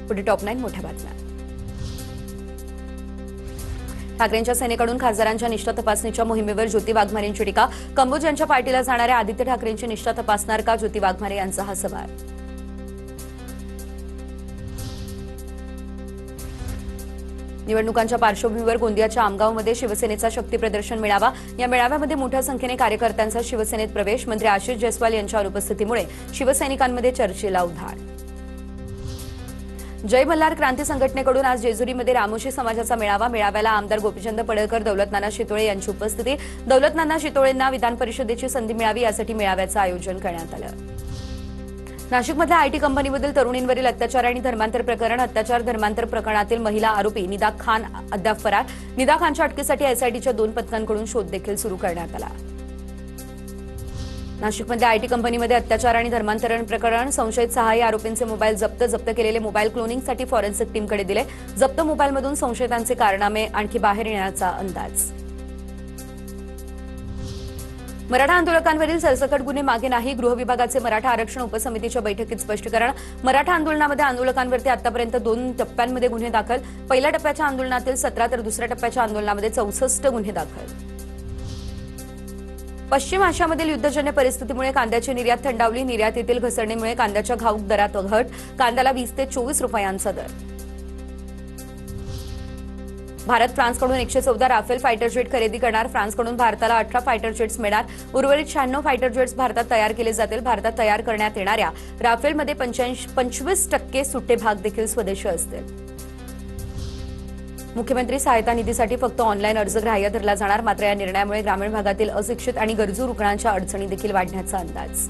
पुढे टॉप 9 मोठ्या बातम्या। ठाकरेंच्या सेनेकडून खासदारांच्या निष्ठा तपासणीच्या मोहिमेवर ज्योती वाघमारेंची टीका। कंबोज यांच्या पार्टीला जाणाऱ्या आदित्य ठाकरेंची निष्ठा तपासणार का, ज्योती वाघमारे यांचा हा सवाल। निवडणुकांच्या पार्श्वभूमीवर गोंदियाच्या आमगावमध्ये शिवसेनेचा शक्ती प्रदर्शन मेळावा। या मेळाव्यामध्ये मोठ्या संख्येने कार्यकर्त्यांचा शिवसेनेत प्रवेश। मंत्री आशिष जयस्वाल यांच्या अनुपस्थितीमुळे शिवसैनिकांमध्ये चर्चेला उधाण। जय मल्हार क्रांती संघटनेकडून आज जेजुरीमध्ये रामोशी समाजाचा मेळावा। मेळाव्याला आमदार गोपीचंद पडळकर, दौलतनाना शितोळे यांची उपस्थिती। दौलतनाना शितोळेंना विधान परिषदेची संधी मिळावी यासाठी मेळाव्याचं आयोजन करण्यात आलं। नाशिकमधल्या आयटी कंपनीमधील तरुणींवरील अत्याचार आणि धर्मांतर प्रकरण। अत्याचार धर्मांतर प्रकरणातील महिला आरोपी निदा खान अद्याप फरार। निदा खानच्या अटकेसाठी एसआयटीच्या 2 पथकांकडून शोध देखील सुरू करण्यात आला। नाशिकमधल्या आयटी कंपनीमध्ये अत्याचार आणि धर्मांतरण प्रकरण। संशयित सहाय्य आरोपींचे मोबाईल जप्त केलेले मोबाईल क्लोनिंगसाठी फॉरेन्सिक टीमकडे दिले। जप्त मोबाईलमधून संशयितांचे कारनामे आणखी बाहेर येण्याचा अंदाज। मराठा आंदोलकांवरील सरसकट गुन्हे मागे नाही। गृह विभागाचे मराठा आरक्षण उपसमितीच्या बैठकीत स्पष्टीकरण। मराठा आंदोलनामध्ये आंदोलकांवरती आतापर्यंत 2 टप्प्यांमध्ये गुन्हे दाखल। पहिल्या टप्प्याच्या आंदोलनातील 17 तर दुसऱ्या टप्प्याच्या आंदोलनामध्ये 64 गुन्हे दाखल। पश्चिम आशियामधील युद्धजन्य परिस्थितीमुळे कांद्याची निर्यात थंडावली। निर्यातीतील घसरणीमुळे कांद्याच्या घाऊक दरात घट। कांद्याला 20 ते 24 रुपयांचा दर। भारत फ्रान्सकडून 114 राफेल फायटर जेट खरेदी करणार। फ्रान्सकडून भारताला 18 फायटर जेट्स मिळणार। उर्वरित 96 फायटर जेट्स भारतात तयार केले जातील। भारतात तयार करण्यात येणाऱ्या राफेलमध्ये 25% सुट्टे भाग देखील स्वदेशी असतील। मुख्यमंत्री सहायता निधीसाठी फक्त ऑनलाईन अर्ज ग्राह्य धरला जाणार। मात्र या निर्णयामुळे ग्रामीण भागातील अशिक्षित आणि गरजू रुग्णांच्या अडचणी देखील वाढण्याचा अंदाज।